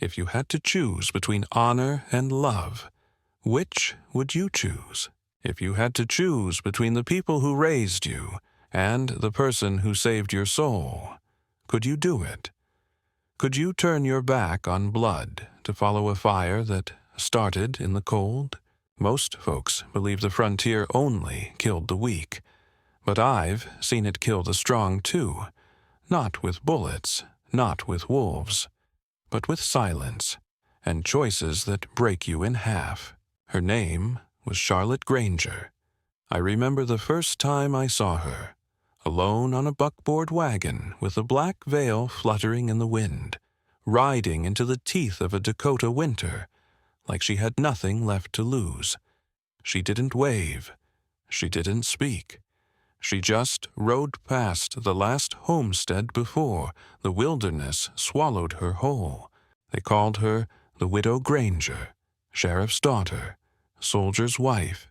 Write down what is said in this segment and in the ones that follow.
If you had to choose between honor and love, which would you choose? If you had to choose between the people who raised you and the person who saved your soul, could you do it? Could you turn your back on blood to follow a fire that started in the cold? Most folks believe the frontier only killed the weak, but I've seen it kill the strong too, not with bullets, not with wolves, but with silence and choices that break you in half. Her name was Charlotte Granger. I remember the first time I saw her, alone on a buckboard wagon with a black veil fluttering in the wind, riding into the teeth of a Dakota winter like she had nothing left to lose. She didn't wave. She didn't speak. She just rode past the last homestead before the wilderness swallowed her whole. They called her the Widow Granger, sheriff's daughter, soldier's wife,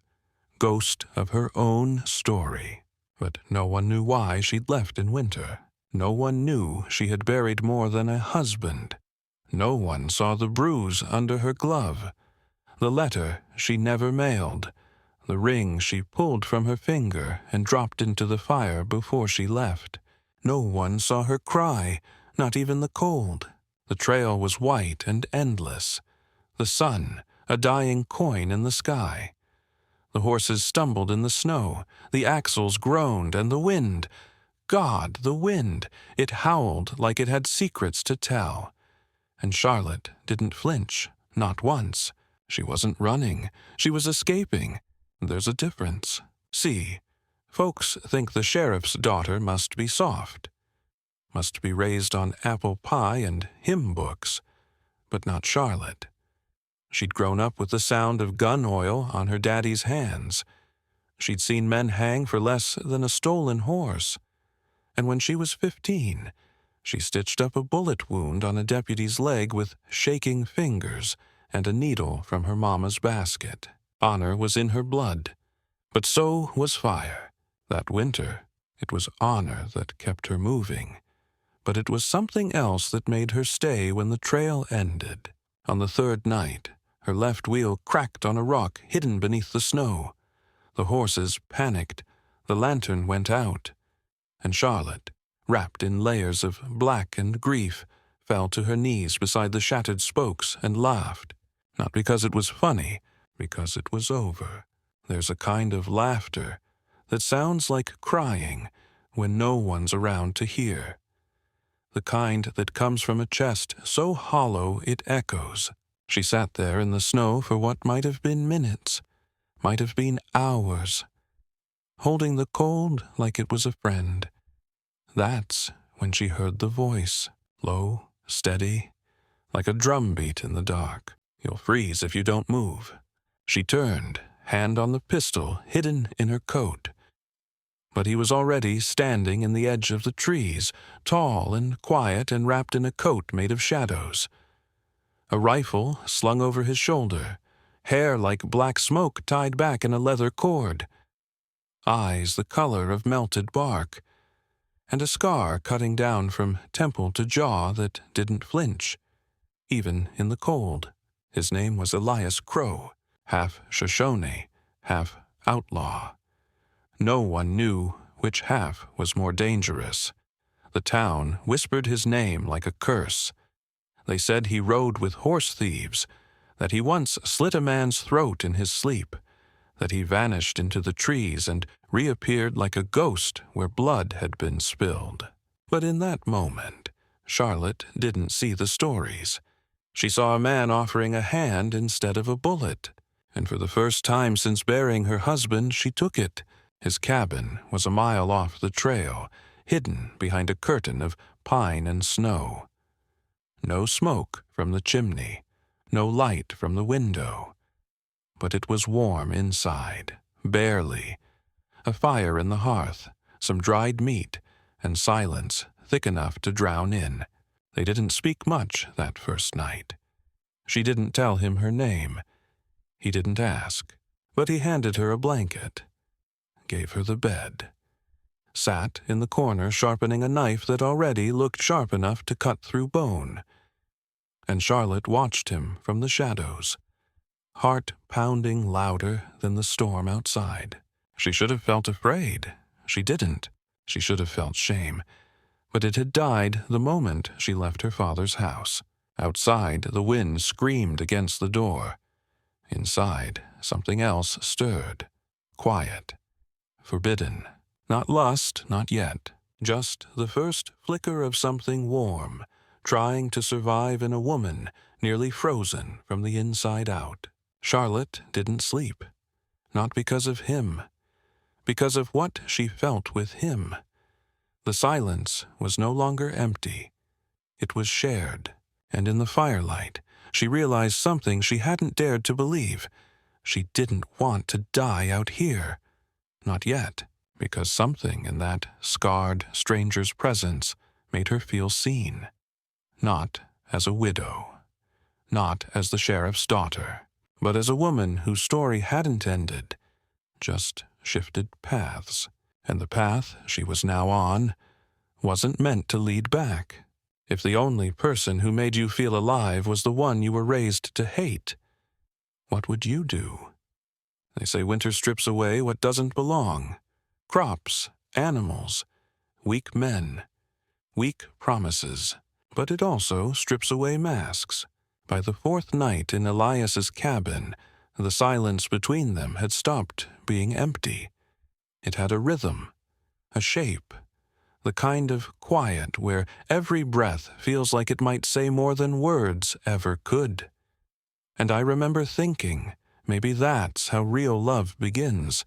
ghost of her own story. But no one knew why she'd left in winter. No one knew she had buried more than a husband. No one saw the bruise under her glove, the letter she never mailed, the ring she pulled from her finger and dropped into the fire before she left. No one saw her cry, not even the cold. The trail was white and endless. The sun, a dying coin in the sky. The horses stumbled in the snow. The axles groaned, and the wind, God, the wind, it howled like it had secrets to tell. And Charlotte didn't flinch, not once. She wasn't running. She was escaping. There's a difference. See, folks think the sheriff's daughter must be soft, must be raised on apple pie and hymn books, but not Charlotte. She'd grown up with the sound of gun oil on her daddy's hands. She'd seen men hang for less than a stolen horse. And when she was 15, she stitched up a bullet wound on a deputy's leg with shaking fingers and a needle from her mama's basket. Honor was in her blood, but so was fire. That winter, it was honor that kept her moving, but it was something else that made her stay when the trail ended. On the third night, her left wheel cracked on a rock hidden beneath the snow. The horses panicked, the lantern went out, and Charlotte, wrapped in layers of black and grief, fell to her knees beside the shattered spokes and laughed. Not because it was funny, because it was over. There's a kind of laughter that sounds like crying when no one's around to hear. The kind that comes from a chest so hollow it echoes. She sat there in the snow for what might have been minutes, might have been hours, holding the cold like it was a friend. That's when she heard the voice, low, steady, like a drum beat in the dark. You'll freeze if you don't move. She turned, hand on the pistol hidden in her coat. But he was already standing in the edge of the trees, tall and quiet and wrapped in a coat made of shadows. A rifle slung over his shoulder, hair like black smoke tied back in a leather cord, eyes the color of melted bark, and a scar cutting down from temple to jaw that didn't flinch, even in the cold. His name was Elias Crow, half Shoshone, half outlaw. No one knew which half was more dangerous. The town whispered his name like a curse. They said he rode with horse thieves, that he once slit a man's throat in his sleep, that he vanished into the trees and reappeared like a ghost where blood had been spilled. But in that moment, Charlotte didn't see the stories. She saw a man offering a hand instead of a bullet, and for the first time since burying her husband, she took it. His cabin was a mile off the trail, hidden behind a curtain of pine and snow. No smoke from the chimney, no light from the window. But it was warm inside, barely. A fire in the hearth, some dried meat, and silence thick enough to drown in. They didn't speak much that first night. She didn't tell him her name. He didn't ask, but he handed her a blanket, gave her the bed, sat in the corner sharpening a knife that already looked sharp enough to cut through bone. and Charlotte watched him from the shadows, heart pounding louder than the storm outside. She should have felt afraid. She didn't. She should have felt shame. But it had died the moment she left her father's house. Outside, the wind screamed against the door. Inside, something else stirred. Quiet. Forbidden. Not lust, not yet. Just the first flicker of something warm, trying to survive in a woman nearly frozen from the inside out. Charlotte didn't sleep. Not because of him. Because of what she felt with him. The silence was no longer empty. It was shared, and in the firelight, she realized something she hadn't dared to believe. She didn't want to die out here. Not yet, because something in that scarred stranger's presence made her feel seen. Not as a widow. Not as the sheriff's daughter, but as a woman whose story hadn't ended, just shifted paths. And the path she was now on wasn't meant to lead back. If the only person who made you feel alive was the one you were raised to hate, what would you do? They say winter strips away what doesn't belong. Crops, animals, weak men, weak promises. But it also strips away masks. By the fourth night in Elias's cabin, the silence between them had stopped being empty. It had a rhythm, a shape, the kind of quiet where every breath feels like it might say more than words ever could. And I remember thinking, maybe that's how real love begins.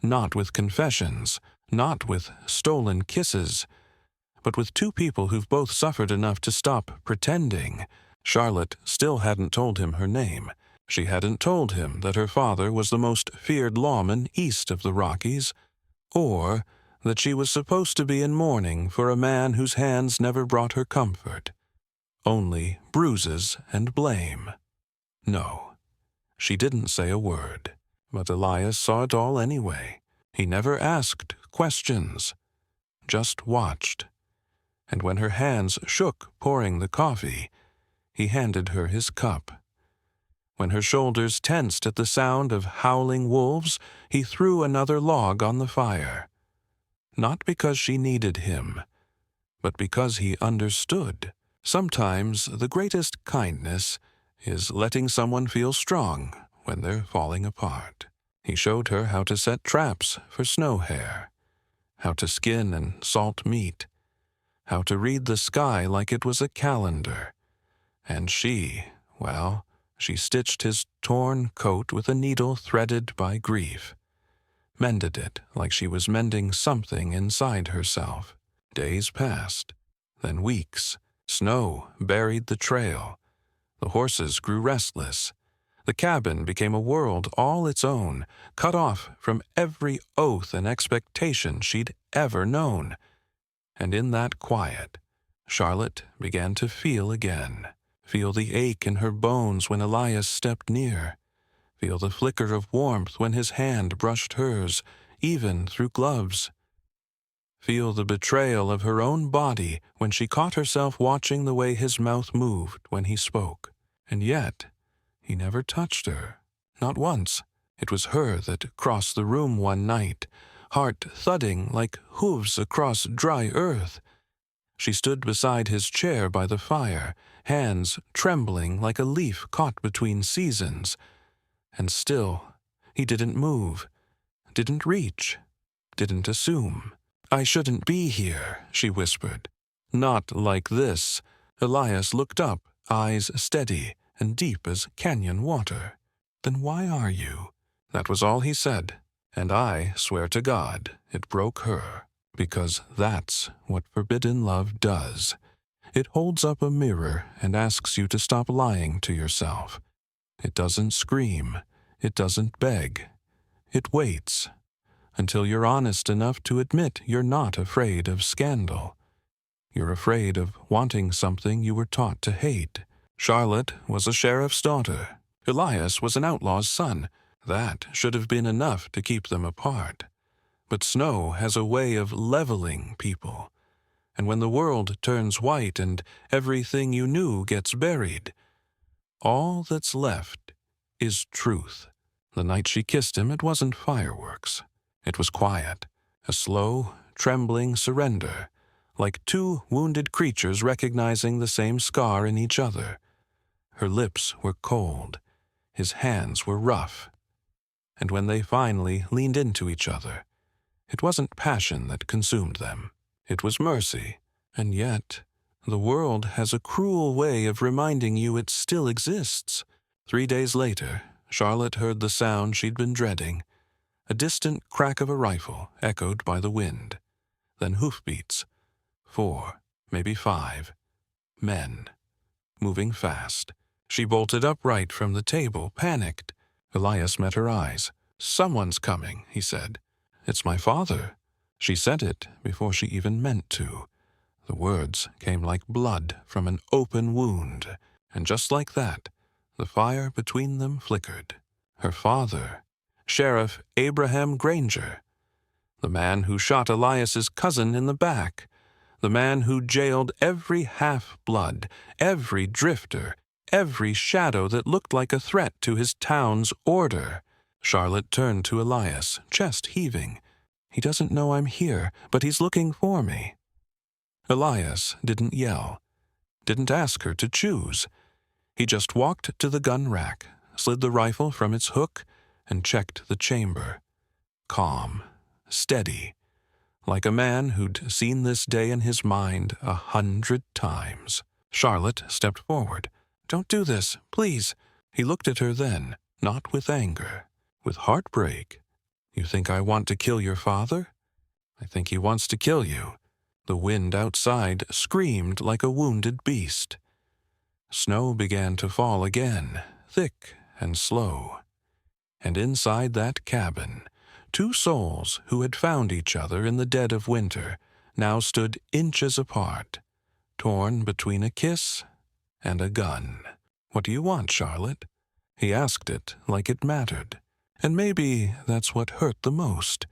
Not with confessions, not with stolen kisses, but with two people who've both suffered enough to stop pretending. Charlotte still hadn't told him her name. She hadn't told him that her father was the most feared lawman east of the Rockies, or that she was supposed to be in mourning for a man whose hands never brought her comfort. Only bruises and blame. No, she didn't say a word, but Elias saw it all anyway. He never asked questions, just watched. And when her hands shook pouring the coffee, he handed her his cup. When her shoulders tensed at the sound of howling wolves, he threw another log on the fire. Not because she needed him, but because he understood. Sometimes the greatest kindness is letting someone feel strong when they're falling apart. He showed her how to set traps for snow hare, how to skin and salt meat, how to read the sky like it was a calendar. And she, well, she stitched his torn coat with a needle threaded by grief, mended it like she was mending something inside herself. Days passed, then weeks. Snow buried the trail. The horses grew restless. The cabin became a world all its own, cut off from every oath and expectation she'd ever known. And in that quiet, Charlotte began to feel again. Feel the ache in her bones when Elias stepped near. Feel the flicker of warmth when his hand brushed hers, even through gloves. Feel the betrayal of her own body when she caught herself watching the way his mouth moved when he spoke. And yet, he never touched her. Not once. It was her that crossed the room one night, heart thudding like hooves across dry earth. She stood beside his chair by the fire, hands trembling like a leaf caught between seasons. And still, he didn't move, didn't reach, didn't assume. "I shouldn't be here," she whispered. "Not like this." Elias looked up, eyes steady and deep as canyon water. "Then why are you?" That was all he said, and I swear to God it broke her. Because that's what forbidden love does. It holds up a mirror and asks you to stop lying to yourself. It doesn't scream. It doesn't beg. It waits until you're honest enough to admit you're not afraid of scandal. You're afraid of wanting something you were taught to hate. Charlotte was a sheriff's daughter. Elias was an outlaw's son. That should have been enough to keep them apart. But snow has a way of leveling people, and when the world turns white and everything you knew gets buried, all that's left is truth. The night she kissed him, it wasn't fireworks. It was quiet, a slow, trembling surrender, like two wounded creatures recognizing the same scar in each other. Her lips were cold, his hands were rough, and when they finally leaned into each other, it wasn't passion that consumed them. It was mercy, and yet the world has a cruel way of reminding you it still exists. 3 days later, Charlotte heard the sound she'd been dreading, a distant crack of a rifle echoed by the wind, then hoofbeats. 4, maybe 5, men, moving fast. She bolted upright from the table, panicked. Elias met her eyes. "Someone's coming," he said. "It's my father." She said it before she even meant to. The words came like blood from an open wound, and just like that, the fire between them flickered. Her father, Sheriff Abraham Granger, the man who shot Elias's cousin in the back, the man who jailed every half-blood, every drifter, every shadow that looked like a threat to his town's order. Charlotte turned to Elias, chest heaving. "He doesn't know I'm here, but he's looking for me." Elias didn't yell, didn't ask her to choose. He just walked to the gun rack, slid the rifle from its hook, and checked the chamber. Calm, steady, like a man who'd seen this day in his mind 100 times. Charlotte stepped forward. "Don't do this, please." He looked at her then, not with anger, with heartbreak. "You think I want to kill your father? I think he wants to kill you." The wind outside screamed like a wounded beast. Snow began to fall again, thick and slow. And inside that cabin, two souls who had found each other in the dead of winter now stood inches apart, torn between a kiss and a gun. "What do you want, Charlotte?" He asked it like it mattered. And maybe that's what hurt the most,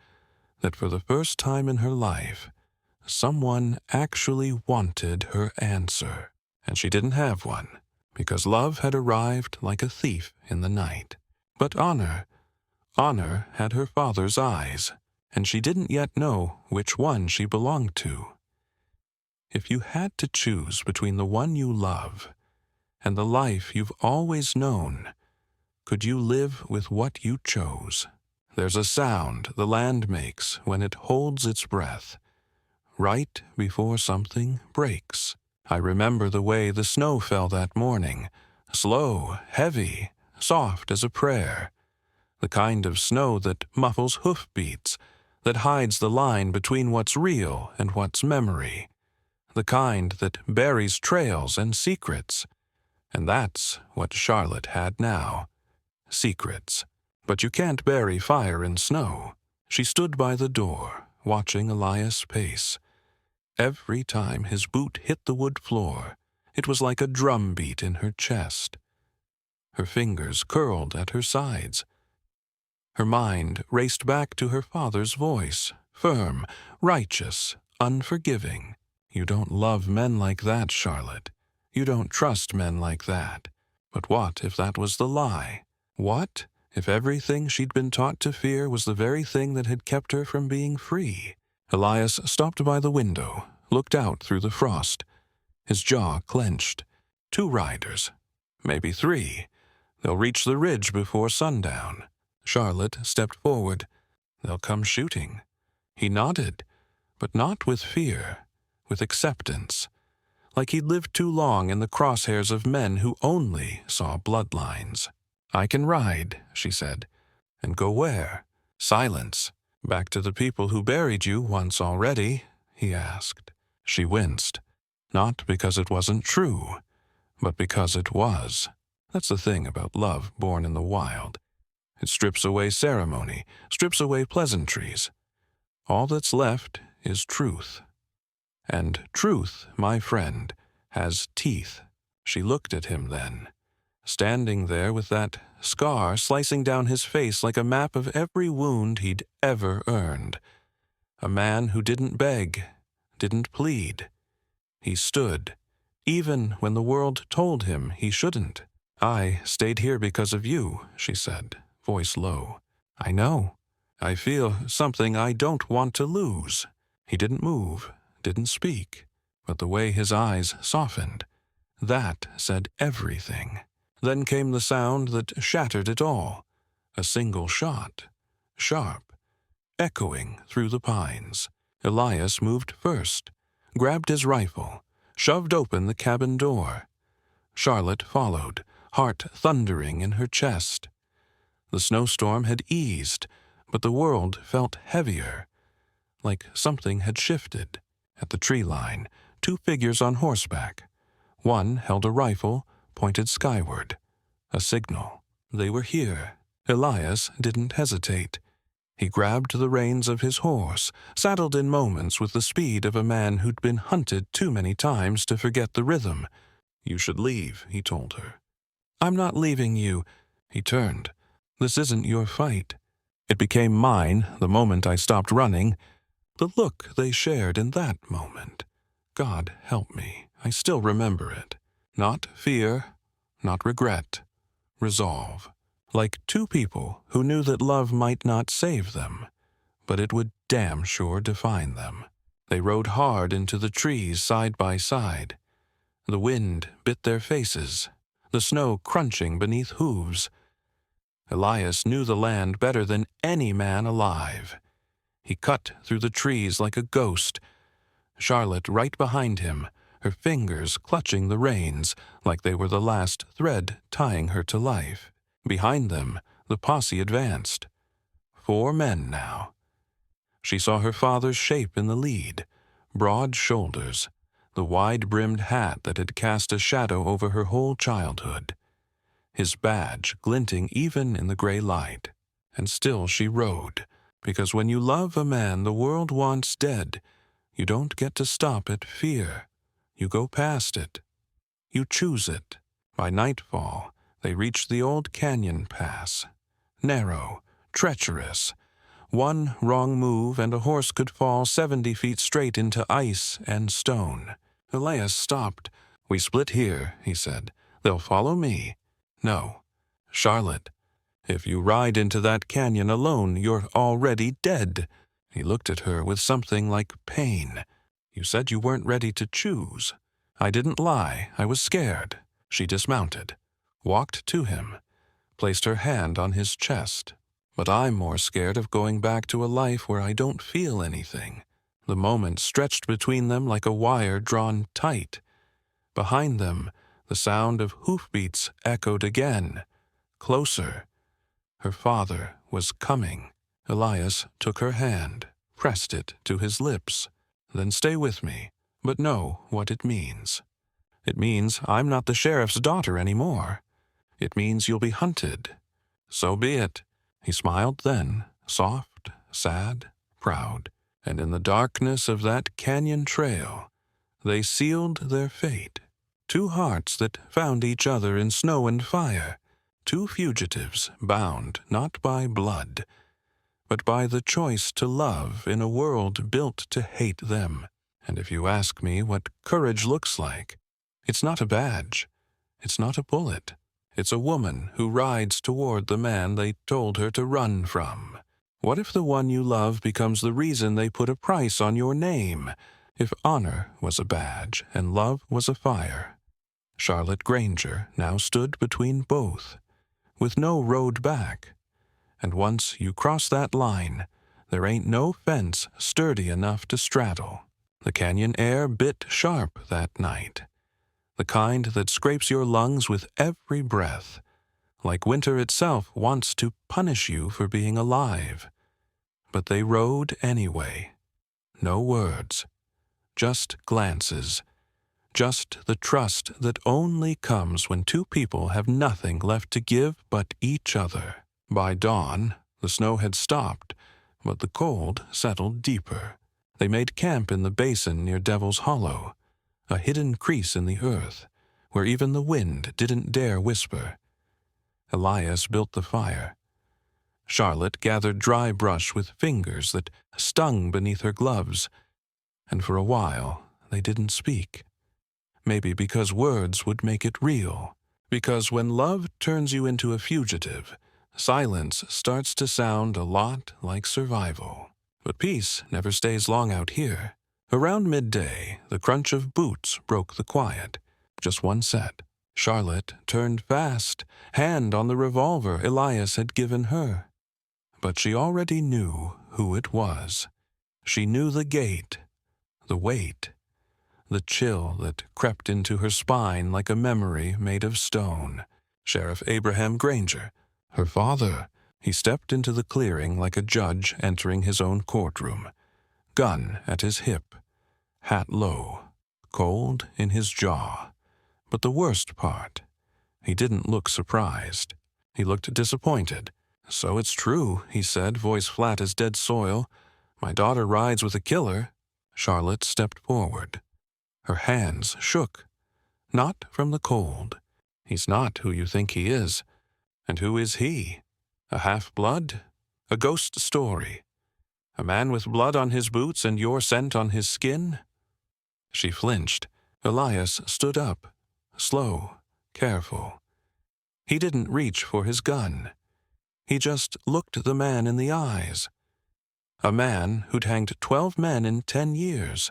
that for the first time in her life, someone actually wanted her answer. And she didn't have one, because love had arrived like a thief in the night. But honor had her father's eyes, and she didn't yet know which one she belonged to. If you had to choose between the one you love and the life you've always known, could you live with what you chose? There's a sound the land makes when it holds its breath, right before something breaks. I remember the way the snow fell that morning, slow, heavy, soft as a prayer. The kind of snow that muffles hoofbeats, that hides the line between what's real and what's memory. The kind that buries trails and secrets. And that's what Charlotte had now. Secrets. But you can't bury fire in snow. She stood by the door, watching Elias pace. Every time his boot hit the wood floor, it was like a drum beat in her chest. Her fingers curled at her sides. Her mind raced back to her father's voice, firm, righteous, unforgiving. "You don't love men like that, Charlotte. You don't trust men like that." But what if that was the lie? What if everything she'd been taught to fear was the very thing that had kept her from being free? Elias stopped by the window, looked out through the frost. His jaw clenched. 2 riders. Maybe 3. They'll reach the ridge before sundown. Charlotte stepped forward. "They'll come shooting." He nodded, but not with fear, with acceptance, like he'd lived too long in the crosshairs of men who only saw bloodlines. "I can ride," she said. "And go where?" Silence. "Back to the people who buried you once already," he asked. She winced, not because it wasn't true, but because it was. That's the thing about love born in the wild. It strips away ceremony, strips away pleasantries. All that's left is truth. And truth, my friend, has teeth. She looked at him then, standing there with that scar slicing down his face like a map of every wound he'd ever earned. A man who didn't beg, didn't plead, He stood, even when the world told him he shouldn't. "I stayed here because of you," she said, voice low. "I know. I feel something I don't want to lose." He didn't move, didn't speak, but the way his eyes softened, that said everything. Then came the sound that shattered it all. A single shot, sharp, echoing through the pines. Elias moved first, grabbed his rifle, shoved open the cabin door. Charlotte followed, heart thundering in her chest. The snowstorm had eased, but the world felt heavier, like something had shifted. At the tree line, two figures on horseback. One held a rifle, pointed skyward. A signal. They were here. Elias didn't hesitate. He grabbed the reins of his horse, saddled in moments with the speed of a man who'd been hunted too many times to forget the rhythm. "You should leave," he told her. "I'm not leaving you." He turned. "This isn't your fight." It became mine the moment I stopped running. The look they shared in that moment. God help me, I still remember it. Not fear, not regret. Resolve. Like two people who knew that love might not save them, but it would damn sure define them. They rode hard into the trees side by side. The wind bit their faces, the snow crunching beneath hooves. Elias knew the land better than any man alive. He cut through the trees like a ghost. Charlotte right behind him, her fingers clutching the reins like they were the last thread tying her to life. Behind them, the posse advanced. 4 men now. She saw her father's shape in the lead, broad shoulders, the wide-brimmed hat that had cast a shadow over her whole childhood, his badge glinting even in the gray light. And still she rode, because when you love a man the world wants dead, you don't get to stop at fear. You go past it. You choose it. By nightfall, they reached the old canyon pass. Narrow, treacherous. One wrong move and a horse could fall 70 feet straight into ice and stone. Elias stopped. "We split here," he said. "They'll follow me." "No. Charlotte, if you ride into that canyon alone, you're already dead." He looked at her with something like pain. "You said you weren't ready to choose." "I didn't lie. I was scared." She dismounted, walked to him, placed her hand on his chest. "But I'm more scared of going back to a life where I don't feel anything." The moment stretched between them like a wire drawn tight. Behind them, the sound of hoofbeats echoed again. Closer. Her father was coming. Elias took her hand, pressed it to his lips. "Then stay with me, but know what it means. It means I'm not the sheriff's daughter anymore. It means you'll be hunted. So be it." He smiled then, soft, sad, proud. And in the darkness of that canyon trail, they sealed their fate. 2 hearts that found each other in snow and fire. 2 fugitives bound not by blood, but by the choice to love in a world built to hate them. And if you ask me what courage looks like, it's not a badge. It's not a bullet. It's a woman who rides toward the man they told her to run from. What if the one you love becomes the reason they put a price on your name? If honor was a badge and love was a fire. Charlotte Granger now stood between both, with no road back. And once you cross that line, there ain't no fence sturdy enough to straddle. The canyon air bit sharp that night, the kind that scrapes your lungs with every breath, like winter itself wants to punish you for being alive. But they rode anyway. No words, just glances, just the trust that only comes when 2 people have nothing left to give but each other. By dawn, the snow had stopped, but the cold settled deeper. They made camp in the basin near Devil's Hollow, a hidden crease in the earth, where even the wind didn't dare whisper. Elias built the fire. Charlotte gathered dry brush with fingers that stung beneath her gloves, and for a while they didn't speak. Maybe because words would make it real. Because when love turns you into a fugitive, silence starts to sound a lot like survival. But peace never stays long out here. Around midday, the crunch of boots broke the quiet. Just one set. Charlotte turned fast, hand on the revolver Elias had given her. But she already knew who it was. She knew the gait, the weight, the chill that crept into her spine like a memory made of stone. Sheriff Abraham Granger, her father. He stepped into the clearing like a judge entering his own courtroom, gun at his hip, hat low, cold in his jaw. But the worst part, he didn't look surprised. He looked disappointed. "So it's true," he said, voice flat as dead soil. "My daughter rides with a killer." Charlotte stepped forward. Her hands shook. Not from the cold. "He's not who you think he is. And who is he? A half-blood? A ghost story? A man with blood on his boots and your scent on his skin?" She flinched. Elias stood up, slow, careful. He didn't reach for his gun. He just looked the man in the eyes. A man who'd hanged 12 men in 10 years.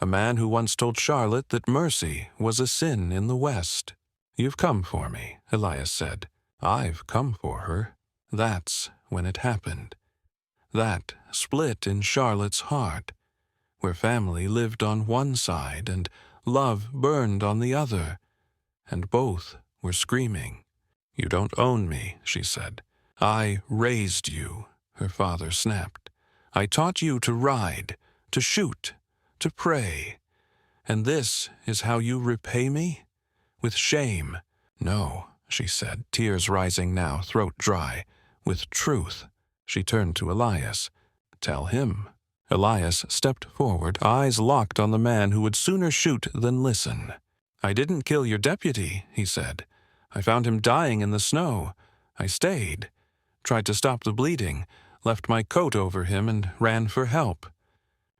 A man who once told Charlotte that mercy was a sin in the West. "You've come for me," Elias said. "I've come for her." That's when it happened. That split in Charlotte's heart, where family lived on one side and love burned on the other, and both were screaming. "You don't own me," she said. "I raised you," her father snapped. "I taught you to ride, to shoot, to pray. And this is how you repay me? With shame?" "No," she said, tears rising now, throat dry. "With truth." She turned to Elias. "Tell him." Elias stepped forward, eyes locked on the man who would sooner shoot than listen. "I didn't kill your deputy," he said. "I found him dying in the snow. I stayed, tried to stop the bleeding, left my coat over him and ran for help.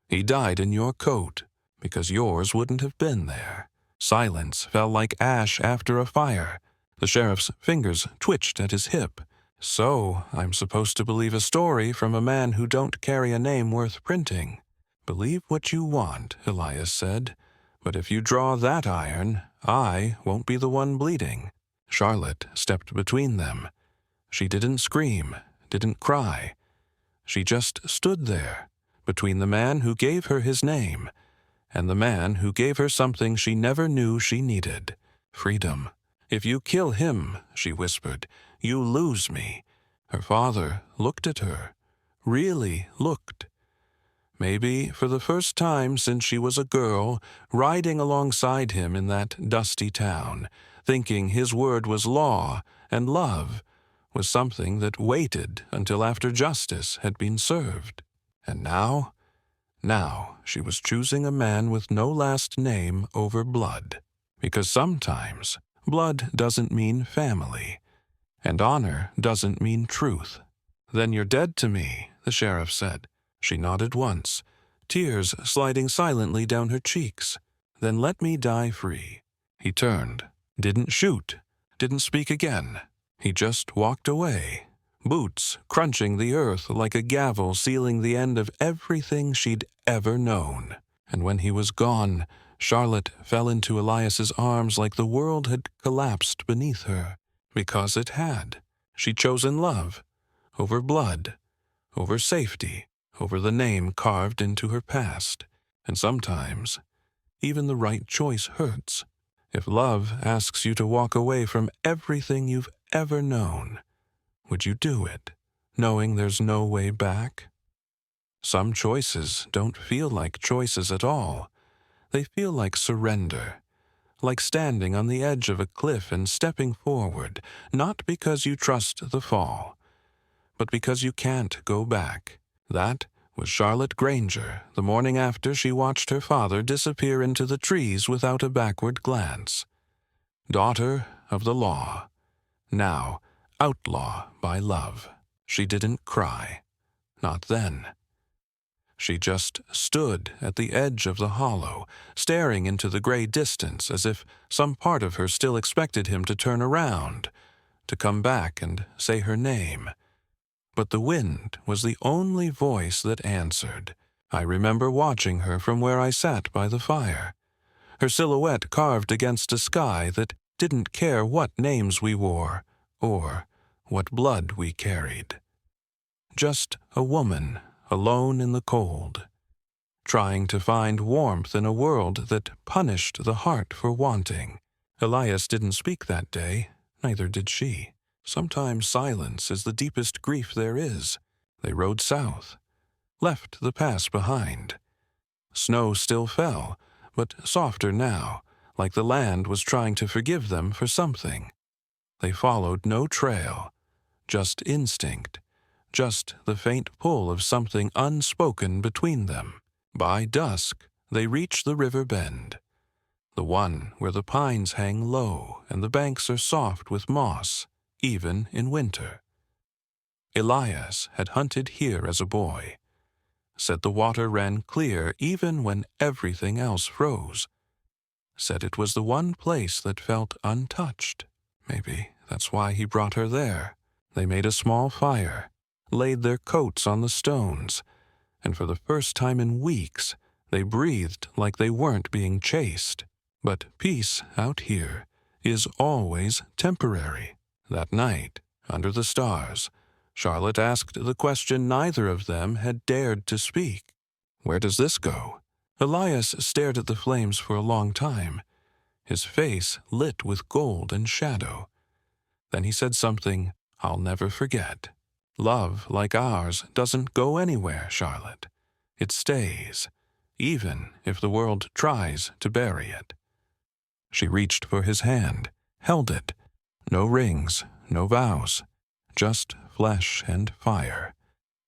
He died in your coat, because yours wouldn't have been there." Silence fell like ash after a fire. The sheriff's fingers twitched at his hip. "So, I'm supposed to believe a story from a man who don't carry a name worth printing." "Believe what you want," Elias said. "But if you draw that iron, I won't be the one bleeding." Charlotte stepped between them. She didn't scream, didn't cry. She just stood there, between the man who gave her his name and the man who gave her something she never knew she needed: freedom. "If you kill him," she whispered, "you lose me." Her father looked at her, really looked. Maybe for the first time since she was a girl, riding alongside him in that dusty town, thinking his word was law and love was something that waited until after justice had been served. And now she was choosing a man with no last name over blood. Because sometimes blood doesn't mean family, and honor doesn't mean truth. "Then you're dead to me," the sheriff said. She nodded once, tears sliding silently down her cheeks. "Then let me die free." He turned, didn't shoot, didn't speak again. He just walked away, boots crunching the earth like a gavel sealing the end of everything she'd ever known. And when he was gone, Charlotte fell into Elias's arms like the world had collapsed beneath her. Because it had. She'd chosen love over blood, over safety, over the name carved into her past. And sometimes, even the right choice hurts. If love asks you to walk away from everything you've ever known, would you do it, knowing there's no way back? Some choices don't feel like choices at all. They feel like surrender, like standing on the edge of a cliff and stepping forward, not because you trust the fall, but because you can't go back. That was Charlotte Granger the morning after she watched her father disappear into the trees without a backward glance. Daughter of the law, now outlaw by love. She didn't cry. Not then. She just stood at the edge of the hollow, staring into the gray distance as if some part of her still expected him to turn around, to come back and say her name. But the wind was the only voice that answered. I remember watching her from where I sat by the fire, her silhouette carved against a sky that didn't care what names we wore or what blood we carried. Just a woman, alone in the cold, trying to find warmth in a world that punished the heart for wanting. Elias didn't speak that day, neither did she. Sometimes silence is the deepest grief there is. They rode south, left the pass behind. Snow still fell, but softer now, like the land was trying to forgive them for something. They followed no trail, just instinct, just the faint pull of something unspoken between them. By dusk, they reached the river bend, the one where the pines hang low and the banks are soft with moss, even in winter. Elias had hunted here as a boy, said the water ran clear even when everything else froze, said it was the one place that felt untouched. Maybe that's why he brought her there. They made a small fire, laid their coats on the stones, and for the first time in weeks, they breathed like they weren't being chased. But peace out here is always temporary. That night, under the stars, Charlotte asked the question neither of them had dared to speak. Where does this go? Elias stared at the flames for a long time, his face lit with gold and shadow. Then he said something I'll never forget. Love like ours doesn't go anywhere, Charlotte. It stays, even if the world tries to bury it. She reached for his hand, held it. No rings, no vows, just flesh and fire,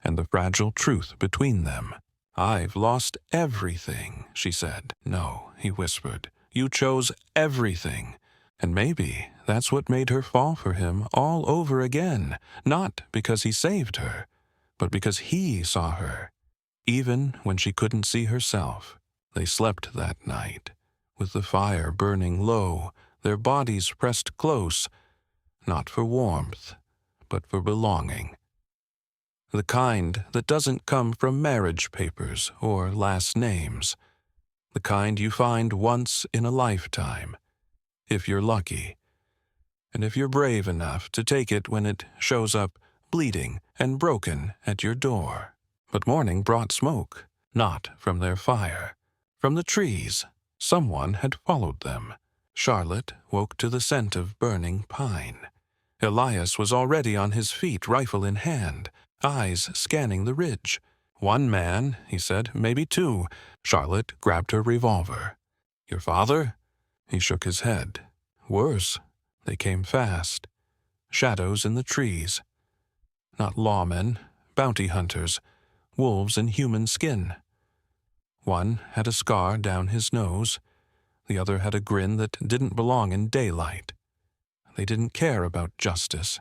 and the fragile truth between them. I've lost everything, she said. No, he whispered. You chose everything. And maybe that's what made her fall for him all over again, not because he saved her, but because he saw her, even when she couldn't see herself. They slept that night, with the fire burning low, their bodies pressed close, not for warmth, but for belonging. The kind that doesn't come from marriage papers or last names, the kind you find once in a lifetime, if you're lucky, and if you're brave enough to take it when it shows up bleeding and broken at your door. But morning brought smoke, not from their fire, from the trees. Someone had followed them. Charlotte woke to the scent of burning pine. Elias was already on his feet, rifle in hand, eyes scanning the ridge. One man, he said, maybe two. Charlotte grabbed her revolver. Your father? He shook his head. Worse. They came fast. Shadows in the trees. Not lawmen, bounty hunters, wolves in human skin. One had a scar down his nose. The other had a grin that didn't belong in daylight. They didn't care about justice.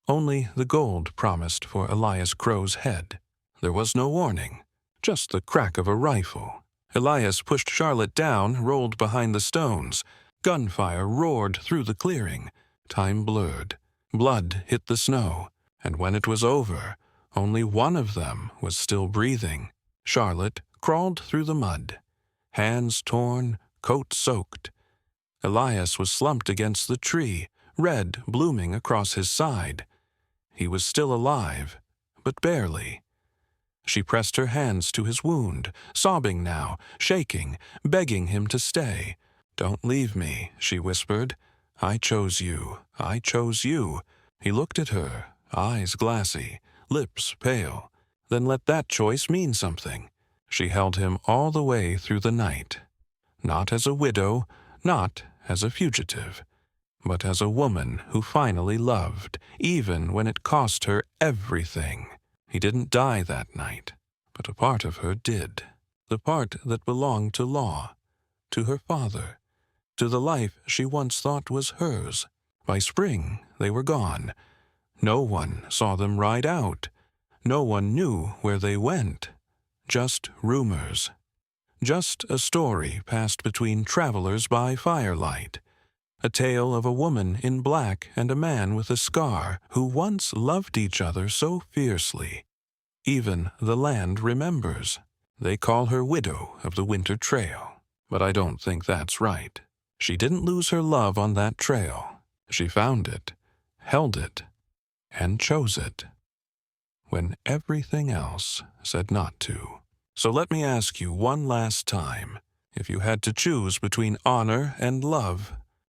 Only the gold promised for Elias Crow's head. There was no warning, just the crack of a rifle. Elias pushed Charlotte down, rolled behind the stones. Gunfire roared through the clearing. Time blurred. Blood hit the snow. And when it was over, only one of them was still breathing. Charlotte crawled through the mud, hands torn, coat soaked. Elias was slumped against the tree, red blooming across his side. He was still alive, but barely. She pressed her hands to his wound, sobbing now, shaking, begging him to stay. Don't leave me, she whispered. I chose you. I chose you. He looked at her, eyes glassy, lips pale. Then let that choice mean something. She held him all the way through the night. Not as a widow, not as a fugitive, but as a woman who finally loved, even when it cost her everything. He didn't die that night, but a part of her did. The part that belonged to Law, to her father, to the life she once thought was hers. By spring, they were gone. No one saw them ride out. No one knew where they went. just rumors. Just a story passed between travelers by firelight. A tale of a woman in black and a man with a scar who once loved each other so fiercely. Even the land remembers. They call her Widow of the Winter Trail. But I don't think that's right. She didn't lose her love on that trail. She found it, held it, and chose it, when everything else said not to. So let me ask you one last time. If you had to choose between honor and love,